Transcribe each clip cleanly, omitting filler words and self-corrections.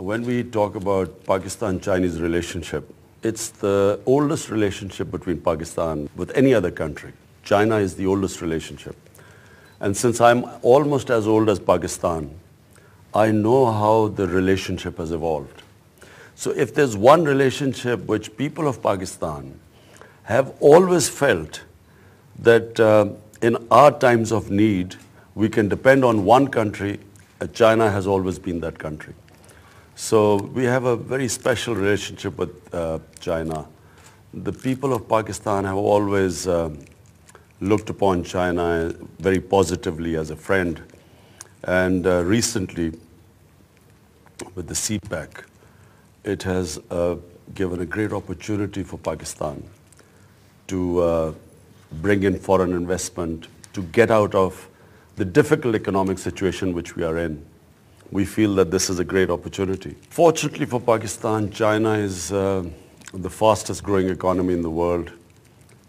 When we talk about Pakistan-Chinese relationship, it's the oldest relationship between Pakistan with any other country. China is the oldest relationship. And since I'm almost as old as Pakistan, I know how the relationship has evolved. So if there's one relationship which people of Pakistan have always felt that in our times of need, we can depend on one country, China has always been that country. So we have a very special relationship with China. The people of Pakistan have always looked upon China very positively as a friend. And recently, with the CPEC, it has given a great opportunity for Pakistan to bring in foreign investment, to get out of the difficult economic situation which we are in. We feel that this is a great opportunity. Fortunately for Pakistan, China is the fastest growing economy in the world,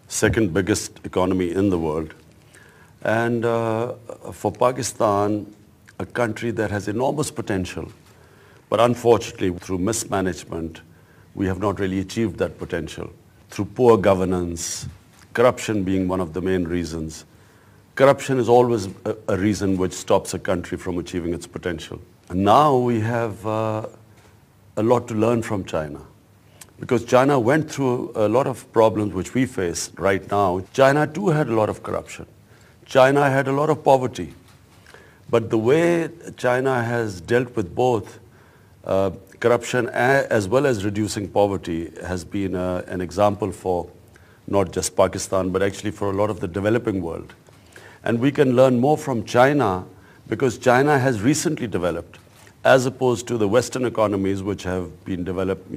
second biggest economy in the world. And for Pakistan, a country that has enormous potential, but unfortunately through mismanagement, we have not really achieved that potential. Through poor governance, corruption being one of the main reasons. Corruption is always a reason which stops a country from achieving its potential. And now we have a lot to learn from China, because China went through a lot of problems which we face right now. China too had a lot of corruption. China had a lot of poverty. But the way China has dealt with both corruption as well as reducing poverty has been an example for not just Pakistan, but actually for a lot of the developing world. And we can learn more from China because China has recently developed, as opposed to the Western economies which have been developed,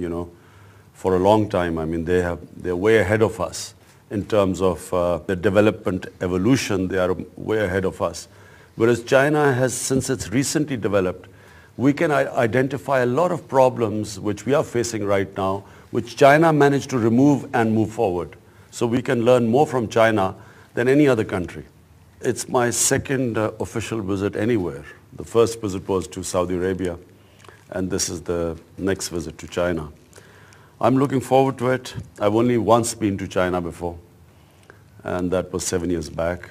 for a long time. I mean, they're way ahead of us in terms of the development evolution. They are way ahead of us. Whereas China has, since it's recently developed, we can identify a lot of problems which we are facing right now, which China managed to remove and move forward. So we can learn more from China than any other country. It's my second official visit anywhere. The first visit was to Saudi Arabia, and this is the next visit to China. I'm looking forward to it. I've only once been to China before, and that was 7 years back.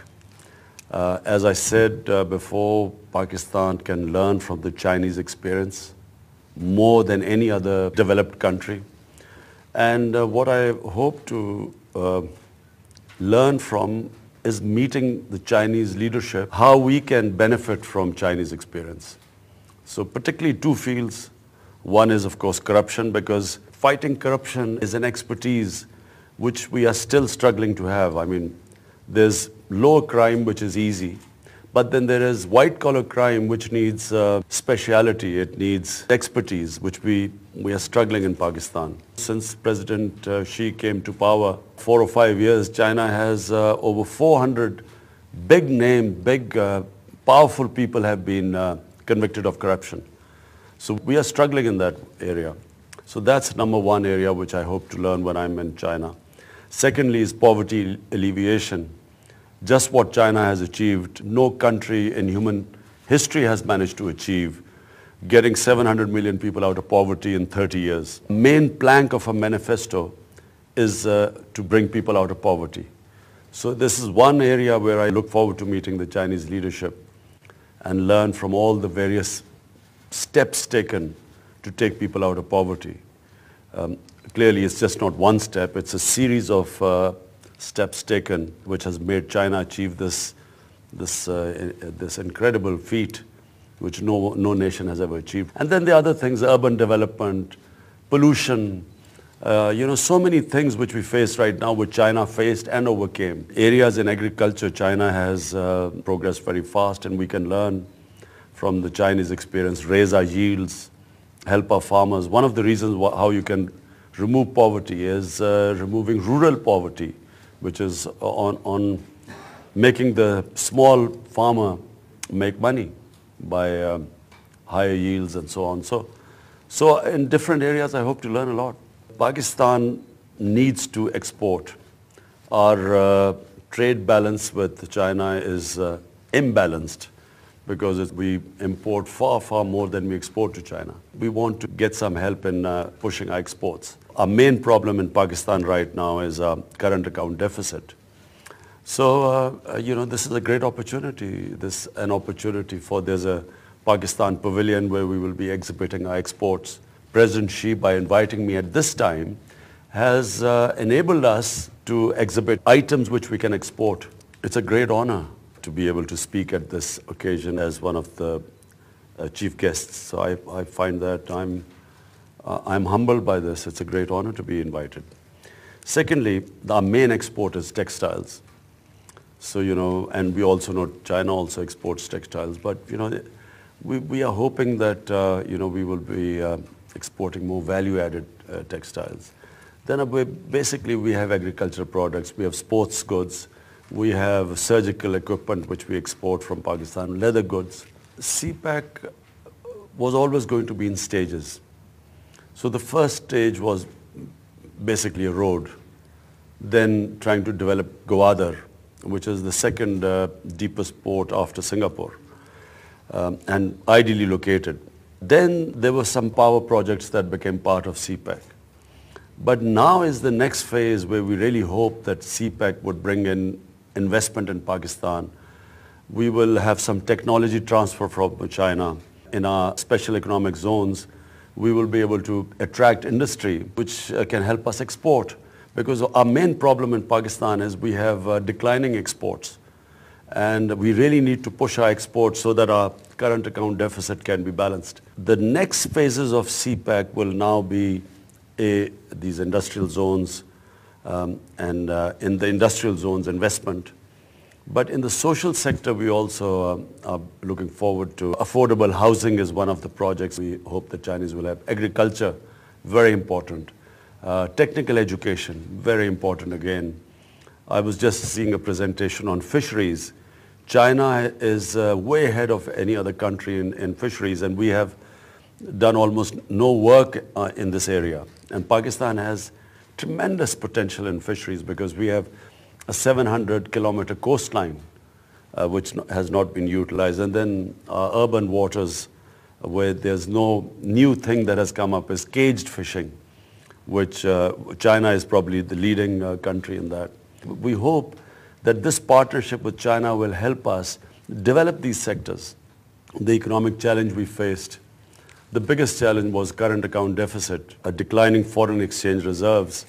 As I said before, Pakistan can learn from the Chinese experience more than any other developed country. And what I hope to learn from is meeting the Chinese leadership, how we can benefit from Chinese experience. So particularly two fields. One is, of course, corruption, because fighting corruption is an expertise which we are still struggling to have. I mean, there's low crime, which is easy, but then there is white-collar crime, which needs speciality. It needs expertise, which we are struggling in Pakistan. Since President Xi came to power, 4 or 5 years, China has over 400 big, powerful people have been convicted of corruption. So we are struggling in that area. So that's number one area which I hope to learn when I'm in China. Secondly is poverty alleviation. Just what China has achieved, no country in human history has managed to achieve, getting 700 million people out of poverty in 30 years. Main plank of a manifesto is to bring people out of poverty. So this is one area where I look forward to meeting the Chinese leadership and learn from all the various steps taken to take people out of poverty. Clearly, it's just not one step, it's a series of steps taken which has made China achieve this incredible feat which no nation has ever achieved. And then the other things, urban development, pollution, so many things which we face right now which China faced and overcame. Areas in agriculture, China has progressed very fast, and we can learn from the Chinese experience, raise our yields, help our farmers. One of the reasons how you can remove poverty is removing rural poverty, which is on making the small farmer make money by higher yields and so on. So in different areas, I hope to learn a lot. Pakistan needs to export. Our trade balance with China is imbalanced. because we import far, far more than we export to China. We want to get some help in pushing our exports. Our main problem in Pakistan right now is current account deficit. So, this is a great opportunity. There's a Pakistan pavilion where we will be exhibiting our exports. President Xi, by inviting me at this time, has enabled us to exhibit items which we can export. It's a great honor to be able to speak at this occasion as one of the chief guests. So I find that I'm humbled by this. It's a great honor to be invited. Secondly, our main export is textiles. So, and we also know China also exports textiles, but, we are hoping that, we will be exporting more value-added textiles. Then basically we have agricultural products, we have sports goods, we have surgical equipment which we export from Pakistan, leather goods. CPEC was always going to be in stages. So the first stage was basically a road, then trying to develop Gwadar, which is the second deepest port after Singapore, and ideally located. Then there were some power projects that became part of CPEC. But now is the next phase where we really hope that CPEC would bring in investment in Pakistan. We will have some technology transfer from China. In our special economic zones, we will be able to attract industry which can help us export. Because our main problem in Pakistan is we have declining exports. And we really need to push our exports so that our current account deficit can be balanced. The next phases of CPEC will now be these industrial zones and in the industrial zones investment. But in the social sector, we also are looking forward to affordable housing is one of the projects we hope the Chinese will have. Agriculture, very important. Technical education, very important again. I was just seeing a presentation on fisheries. China is way ahead of any other country in fisheries, and we have done almost no work in this area. And Pakistan has tremendous potential in fisheries because we have a 700-kilometer coastline which has not been utilized. And then urban waters where there's no new thing that has come up is caged fishing, which China is probably the leading country in that. We hope that this partnership with China will help us develop these sectors. The economic challenge we faced, the biggest challenge was current account deficit, a declining foreign exchange reserves,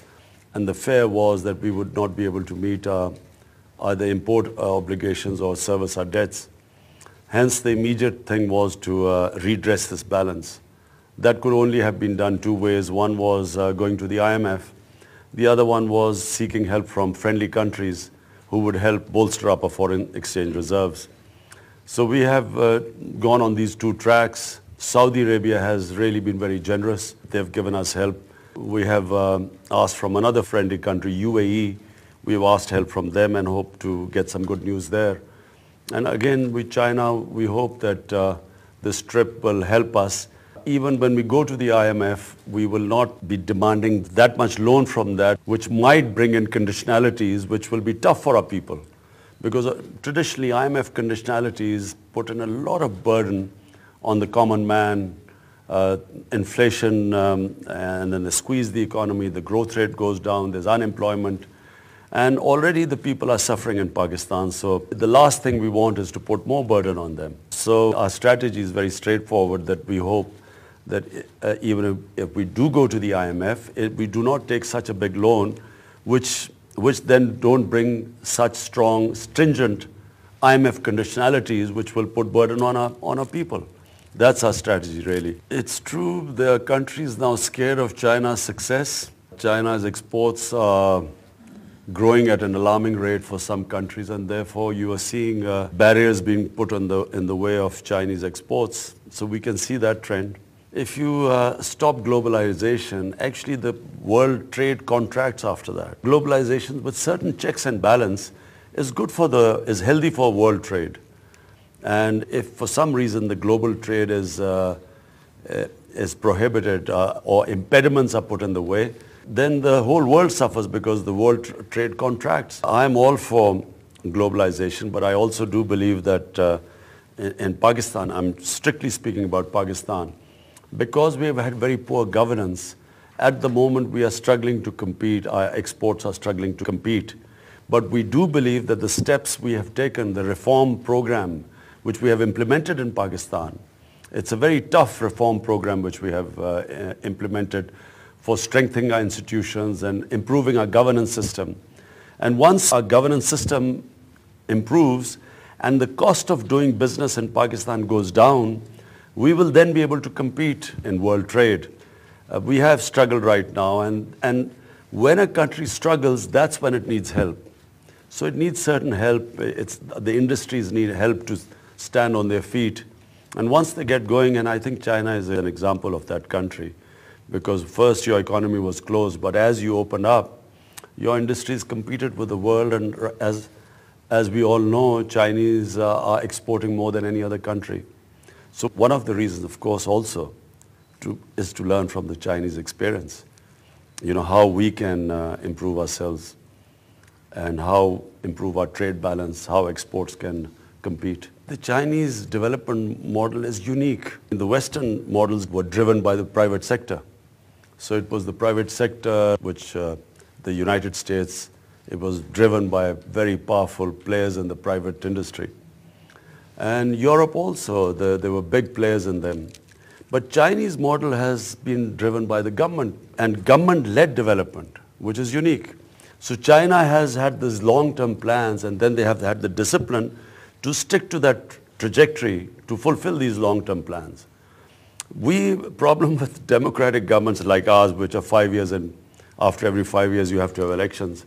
and the fear was that we would not be able to meet either import obligations or service our debts. Hence, the immediate thing was to redress this balance. That could only have been done two ways. One was going to the IMF. The other one was seeking help from friendly countries who would help bolster up our foreign exchange reserves. So we have gone on these two tracks. Saudi Arabia has really been very generous. They've given us help. We have asked from another friendly country, UAE. We've asked help from them and hope to get some good news there. And again, with China, we hope that this trip will help us. Even when we go to the IMF, we will not be demanding that much loan from that, which might bring in conditionalities, which will be tough for our people. Because traditionally, IMF conditionalities put in a lot of burden on the common man, inflation, and then they squeeze the economy, the growth rate goes down, there's unemployment. And already the people are suffering in Pakistan. So the last thing we want is to put more burden on them. So our strategy is very straightforward, that we hope that even if we do go to the IMF, we do not take such a big loan, which then don't bring such strong, stringent IMF conditionalities, which will put burden on our people. That's our strategy, really. It's true, there are countries now scared of China's success. China's exports are growing at an alarming rate for some countries, and therefore you are seeing barriers being put in the way of Chinese exports. So we can see that trend. If you stop globalization, actually the world trade contracts after that. Globalization with certain checks and balance is healthy for world trade. And if for some reason the global trade is prohibited or impediments are put in the way, then the whole world suffers because the world trade contracts. I'm all for globalization, but I also do believe that in Pakistan, I'm strictly speaking about Pakistan, because we have had very poor governance, at the moment we are struggling to compete, our exports are struggling to compete. But we do believe that the steps we have taken, the reform program which we have implemented in Pakistan, it's a very tough reform program which we have implemented for strengthening our institutions and improving our governance system. And once our governance system improves and the cost of doing business in Pakistan goes down, we will then be able to compete in world trade. We have struggled right now, and when a country struggles, that's when it needs help. So it needs certain help. The industries need help to stand on their feet. And once they get going, and I think China is an example of that country, because first your economy was closed, but as you open up, your industries competed with the world, and as we all know, Chinese are exporting more than any other country. So one of the reasons, of course, also is to learn from the Chinese experience. You know, how we can improve ourselves and how improve our trade balance, how exports can compete. The Chinese development model is unique. The Western models were driven by the private sector. So it was the private sector which the United States, it was driven by very powerful players in the private industry. And Europe also, there were big players in them. But Chinese model has been driven by the government and government-led development, which is unique. So China has had these long-term plans, and then they have had the discipline to stick to that trajectory to fulfill these long-term plans. Problem with democratic governments like ours, which are 5 years, and after every 5 years you have to have elections.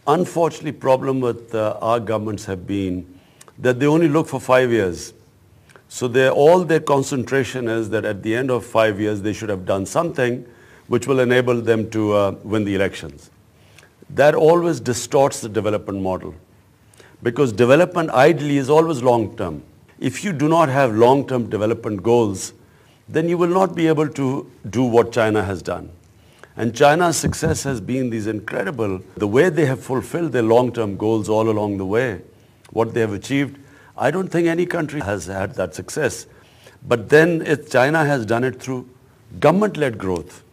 Unfortunately, problem with our governments have been that they only look for 5 years. So all their concentration is that at the end of 5 years they should have done something which will enable them to win the elections. That always distorts the development model, because development ideally is always long-term. If you do not have long-term development goals, then you will not be able to do what China has done. And China's success has been these incredible, the way they have fulfilled their long-term goals all along the way, what they have achieved. I don't think any country has had that success. But then China has done it through government-led growth,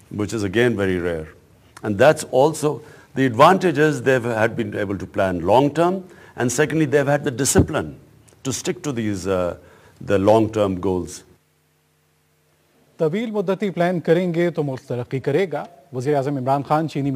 which is again very rare. And that's also, the advantage is they've had been able to plan long-term, and secondly, they've had the discipline to stick to these the long-term goals. तवील मुद्दती plan करेंगे तो मुल्क तरक्की करेगा। वज़ीर-ए-आज़म इमरान खान चीनी